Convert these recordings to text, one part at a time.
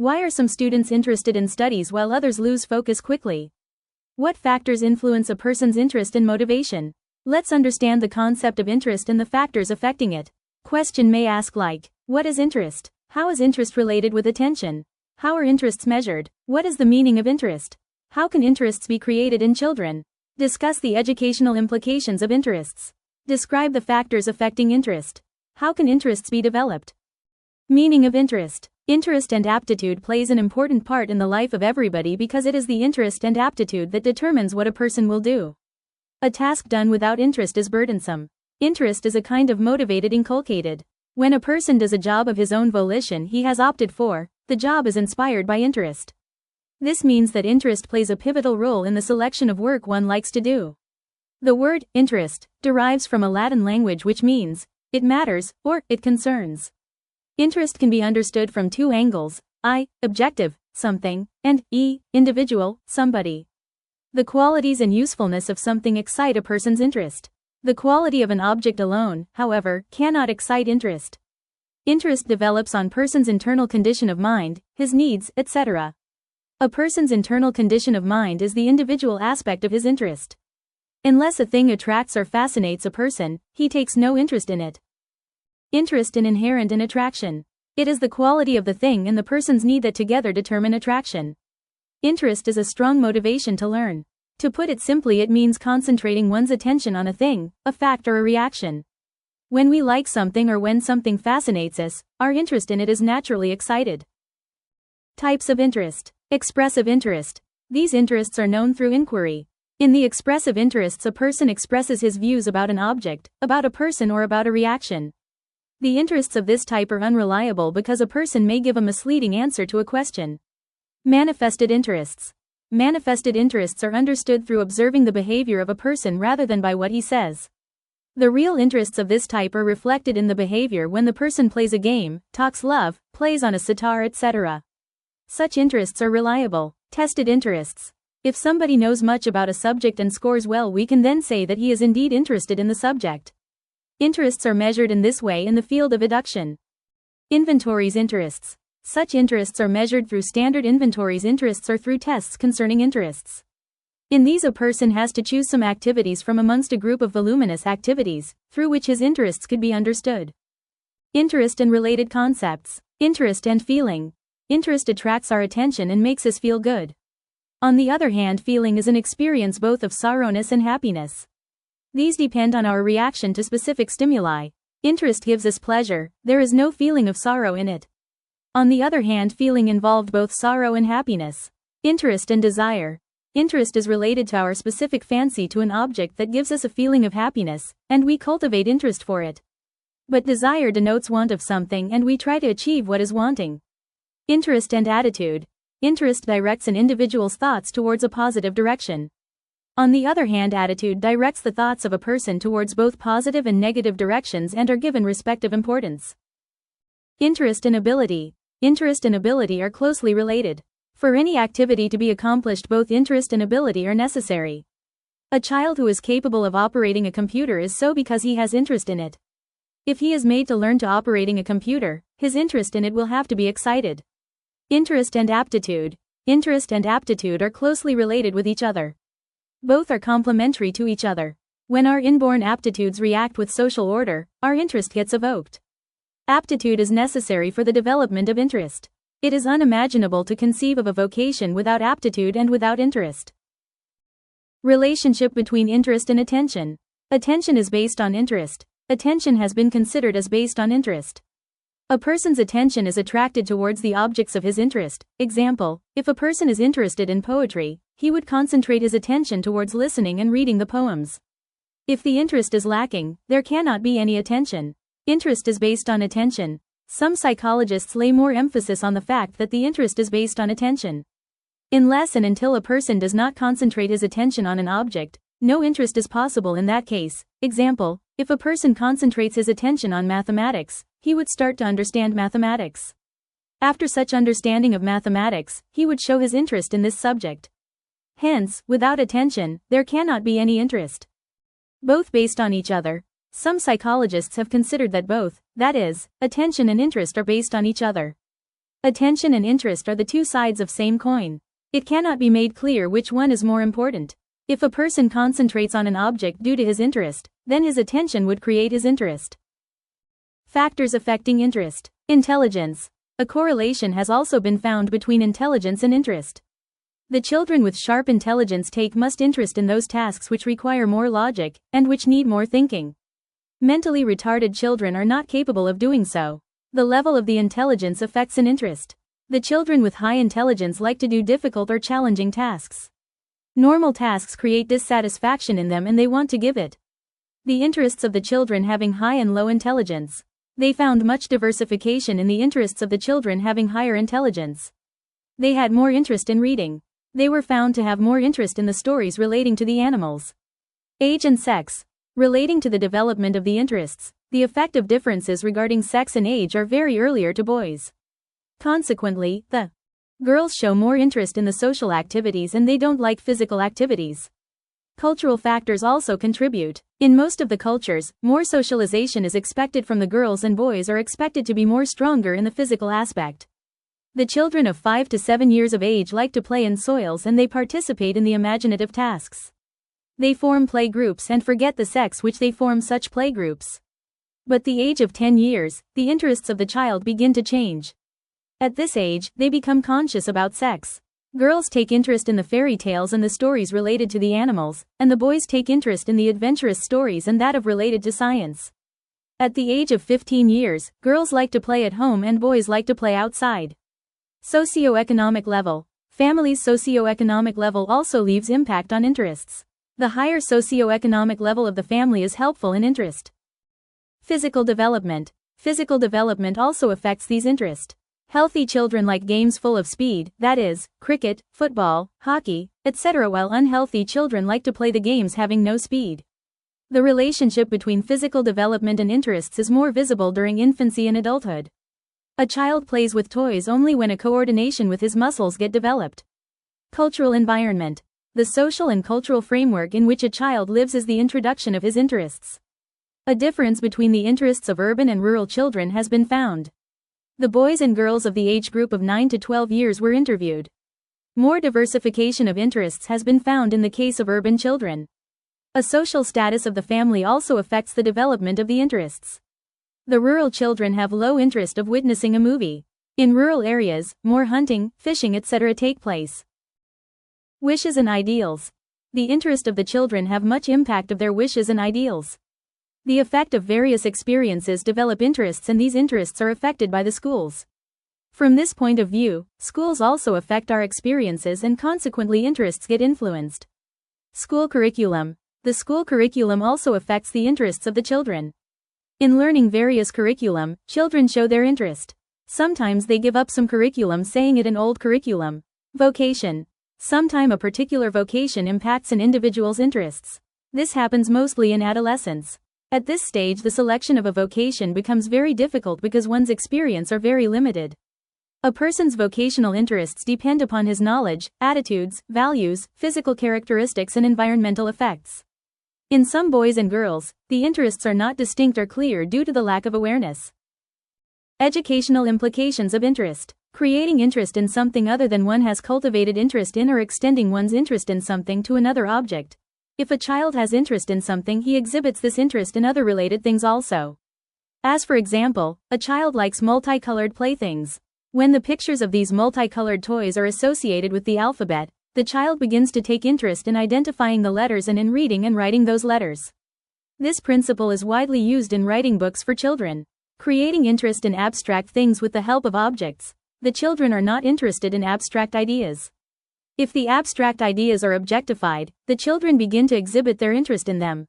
Why are some students interested in studies while others lose focus quickly? What factors influence a person's interest and motivation? Let's understand the concept of interest and the factors affecting it. Question may ask like, what is interest? How is interest related with attention? How are interests measured? What is the meaning of interest? How can interests be created in children? Discuss the educational implications of interests. Describe the factors affecting interest. How can interests be developed? Meaning of interest. Interest and aptitude plays an important part in the life of everybody because it is the interest and aptitude that determines what a person will do. A task done without interest is burdensome. Interest is a kind of motivated inculcated. When a person does a job of his own volition he has opted for, the job is inspired by interest. This means that interest plays a pivotal role in the selection of work one likes to do. The word interest derives from a Latin language which means, it matters, or it concerns. Interest can be understood from two angles, I, objective, something, and individual, somebody. The qualities and usefulness of something excite a person's interest. The quality of an object alone, however, cannot excite interest. Interest develops on person's internal condition of mind, his needs, etc. A person's internal condition of mind is the individual aspect of his interest. Unless a thing attracts or fascinates a person, he takes no interest in it. Interest in inherent in attraction. It is the quality of the thing and the person's need that together determine attraction. Interest is a strong motivation to learn. To put it simply, it means concentrating one's attention on a thing, a fact or a reaction. When we like something or when something fascinates us, our interest in it is naturally excited. Types of interest. Expressive interest. These interests are known through inquiry. In the expressive interests, a person expresses his views about an object, about a person or about a reaction. The interests of this type are unreliable because a person may give a misleading answer to a question. Manifested interests. Manifested interests are understood through observing the behavior of a person rather than by what he says. The real interests of this type are reflected in the behavior when the person plays a game, talks love, plays on a sitar, etc. Such interests are reliable. Tested interests. If somebody knows much about a subject and scores well, we can then say that he is indeed interested in the subject. Interests are measured in this way in the field of education. Inventories interests. Such interests are measured through standard inventories interests or through tests concerning interests. In these, a person has to choose some activities from amongst a group of voluminous activities, through which his interests could be understood. Interest and related concepts. Interest and feeling. Interest attracts our attention and makes us feel good. On the other hand, feeling is an experience both of sorrowness and happiness. These depend on our reaction to specific stimuli. Interest gives us pleasure, there is no feeling of sorrow in it. On the other hand, feeling involved both sorrow and happiness. Interest and desire. Interest is related to our specific fancy to an object that gives us a feeling of happiness, and we cultivate interest for it. But desire denotes want of something and we try to achieve what is wanting. Interest and attitude. Interest directs an individual's thoughts towards a positive direction. On the other hand, attitude directs the thoughts of a person towards both positive and negative directions and are given respective importance. Interest and ability. Interest and ability are closely related. For any activity to be accomplished, both interest and ability are necessary. A child who is capable of operating a computer is so because he has interest in it. If he is made to learn to operating a computer, his interest in it will have to be excited. Interest and aptitude. Interest and aptitude are closely related with each other. Both are complementary to each other. When our inborn aptitudes react with social order, our interest gets evoked. Aptitude is necessary for the development of interest. It is unimaginable to conceive of a vocation without aptitude and without interest. Relationship between interest and attention. Attention is based on interest. Attention has been considered as based on interest. A person's attention is attracted towards the objects of his interest. Example, if a person is interested in poetry, he would concentrate his attention towards listening and reading the poems. If the interest is lacking, there cannot be any attention. Interest is based on attention. Some psychologists lay more emphasis on the fact that the interest is based on attention. Unless and until a person does not concentrate his attention on an object, no interest is possible in that case. Example, if a person concentrates his attention on mathematics, he would start to understand mathematics. After such understanding of mathematics, he would show his interest in this subject. Hence, without attention, there cannot be any interest. Both based on each other. Some psychologists have considered that both, that is, attention and interest are based on each other. Attention and interest are the two sides of same coin. It cannot be made clear which one is more important. If a person concentrates on an object due to his interest, then his attention would create his interest. Factors affecting interest. Intelligence. A correlation has also been found between intelligence and interest. The children with sharp intelligence take most interest in those tasks which require more logic, and which need more thinking. Mentally retarded children are not capable of doing so. The level of the intelligence affects an interest. The children with high intelligence like to do difficult or challenging tasks. Normal tasks create dissatisfaction in them and they want to give it. The interests of the children having high and low intelligence. They found much diversification in the interests of the children having higher intelligence. They had more interest in reading. They were found to have more interest in the stories relating to the animals. Age and sex. Relating to the development of the interests, the effect of differences regarding sex and age are very earlier to boys. Consequently, the girls show more interest in the social activities and they don't like physical activities. Cultural factors also contribute. In most of the cultures, more socialization is expected from the girls and boys are expected to be more stronger in the physical aspect. The children of 5 to 7 years of age like to play in soils and they participate in the imaginative tasks. They form play groups and forget the sex which they form such play groups. But the age of 10 years, the interests of the child begin to change. At this age, they become conscious about sex. Girls take interest in the fairy tales and the stories related to the animals, and the boys take interest in the adventurous stories and that of related to science. At the age of 15 years, girls like to play at home and boys like to play outside. Socioeconomic level. Family's socioeconomic level also leaves impact on interests. The higher socioeconomic level of the family is helpful in interest. Physical development. Physical development also affects these interests. Healthy children like games full of speed, that is, cricket, football, hockey, etc., while unhealthy children like to play the games having no speed. The relationship between physical development and interests is more visible during infancy and adulthood. A child plays with toys only when a coordination with his muscles get developed. Cultural environment. The social and cultural framework in which a child lives is the introduction of his interests. A difference between the interests of urban and rural children has been found. The boys and girls of the age group of 9 to 12 years were interviewed. More diversification of interests has been found in the case of urban children. A social status of the family also affects the development of the interests. The rural children have low interest of witnessing a movie. In rural areas, more hunting, fishing, etc. take place. Wishes and ideals. The interest of the children have much impact of their wishes and ideals. The effect of various experiences develop interests and these interests are affected by the schools. From this point of view, schools also affect our experiences and consequently interests get influenced. School curriculum. The school curriculum also affects the interests of the children. In learning various curriculum, children show their interest. Sometimes they give up some curriculum saying it an old curriculum. Vocation. Sometime a particular vocation impacts an individual's interests. This happens mostly in adolescence. At this stage the selection of a vocation becomes very difficult because one's experience are very limited. A person's vocational interests depend upon his knowledge, attitudes, values, physical characteristics and environmental effects. In some boys and girls, the interests are not distinct or clear due to the lack of awareness. Educational implications of interest. Creating interest in something other than one has cultivated interest in or extending one's interest in something to another object. If a child has interest in something, he exhibits this interest in other related things also. As for example, a child likes multicolored playthings. When the pictures of these multicolored toys are associated with the alphabet, the child begins to take interest in identifying the letters and in reading and writing those letters. This principle is widely used in writing books for children. Creating interest in abstract things with the help of objects. The children are not interested in abstract ideas. If the abstract ideas are objectified, the children begin to exhibit their interest in them.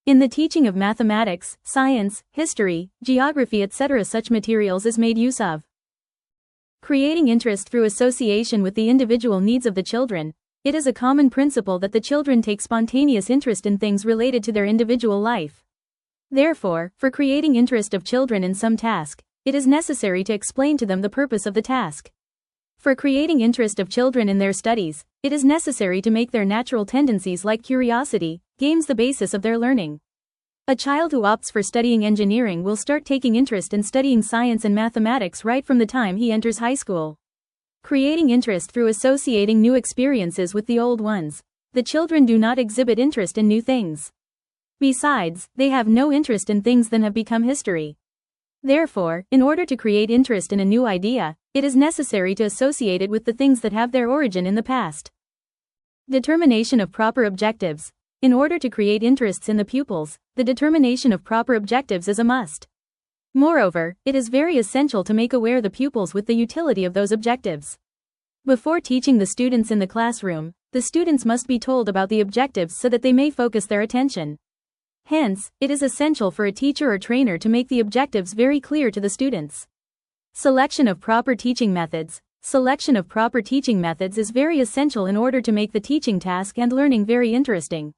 In the teaching of mathematics, science, history, geography, etc., such materials is made use of. Creating interest through association with the individual needs of the children. It is a common principle that the children take spontaneous interest in things related to their individual life. Therefore, for creating interest of children in some task, it is necessary to explain to them the purpose of the task. For creating interest of children in their studies, it is necessary to make their natural tendencies like curiosity, games the basis of their learning. A child who opts for studying engineering will start taking interest in studying science and mathematics right from the time he enters high school. Creating interest through associating new experiences with the old ones. The children do not exhibit interest in new things. Besides, they have no interest in things that have become history. Therefore, in order to create interest in a new idea, it is necessary to associate it with the things that have their origin in the past. Determination of proper objectives. In order to create interests in the pupils, the determination of proper objectives is a must. Moreover, it is very essential to make aware the pupils with the utility of those objectives. Before teaching the students in the classroom, the students must be told about the objectives so that they may focus their attention. Hence, it is essential for a teacher or trainer to make the objectives very clear to the students. Selection of proper teaching methods. Selection of proper teaching methods is very essential in order to make the teaching task and learning very interesting.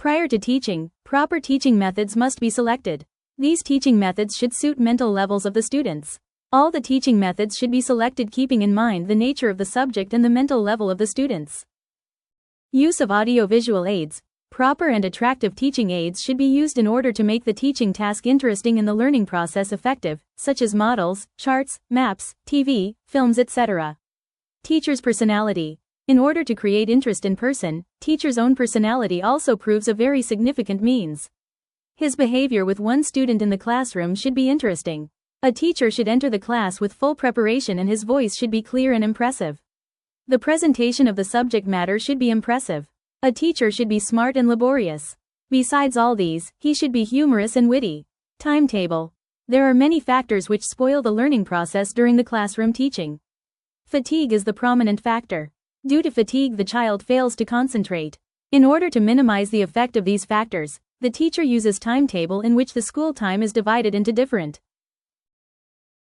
Prior to teaching, proper teaching methods must be selected. These teaching methods should suit mental levels of the students. All the teaching methods should be selected keeping in mind the nature of the subject and the mental level of the students. Use of audio-visual aids. Proper and attractive teaching aids should be used in order to make the teaching task interesting and the learning process effective, such as models, charts, maps, TV, films, etc. Teacher's personality. In order to create interest in person, teacher's own personality also proves a very significant means. His behavior with one student in the classroom should be interesting. A teacher should enter the class with full preparation and his voice should be clear and impressive. The presentation of the subject matter should be impressive. A teacher should be smart and laborious. Besides all these, he should be humorous and witty. Timetable. There are many factors which spoil the learning process during the classroom teaching. Fatigue is the prominent factor. Due to fatigue, the child fails to concentrate. In order to minimize the effect of these factors, the teacher uses timetable in which the school time is divided into different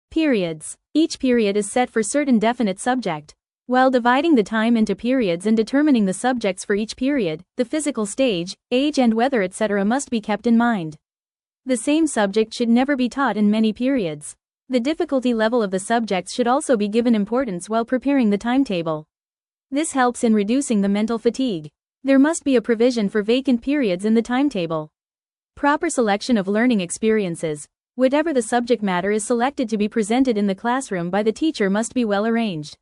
periods. Each period is set for certain definite subject. While dividing the time into periods and determining the subjects for each period, the physical stage, age and weather etc. must be kept in mind. The same subject should never be taught in many periods. The difficulty level of the subjects should also be given importance while preparing the timetable. This helps in reducing the mental fatigue. There must be a provision for vacant periods in the timetable. Proper selection of learning experiences. Whatever the subject matter is selected to be presented in the classroom by the teacher must be well arranged.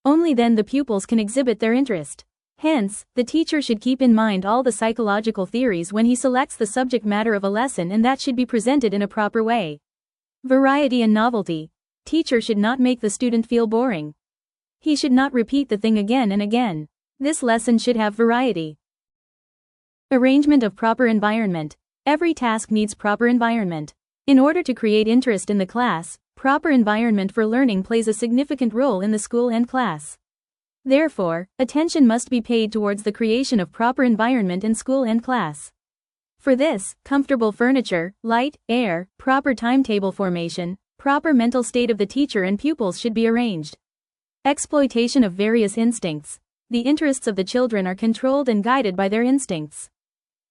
Only then the pupils can exhibit their interest. Hence, the teacher should keep in mind all the psychological theories when he selects the subject matter of a lesson, and that should be presented in a proper way. Variety and novelty. Teacher should not make the student feel boring. He should not repeat the thing again and again. This lesson should have variety. Arrangement of proper environment. Every task needs proper environment. In order to create interest in the class, proper environment for learning plays a significant role in the school and class. Therefore, attention must be paid towards the creation of proper environment in school and class. For this, comfortable furniture, light, air, proper timetable formation, proper mental state of the teacher and pupils should be arranged. Exploitation of various instincts. The interests of the children are controlled and guided by their instincts.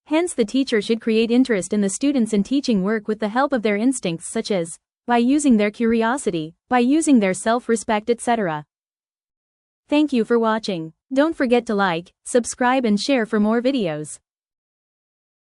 Hence the teacher should create interest in the students in teaching work with the help of their instincts, such as by using their curiosity, by using their self-respect, etc. Thank you for watching. Don't forget to like, subscribe and share for more videos.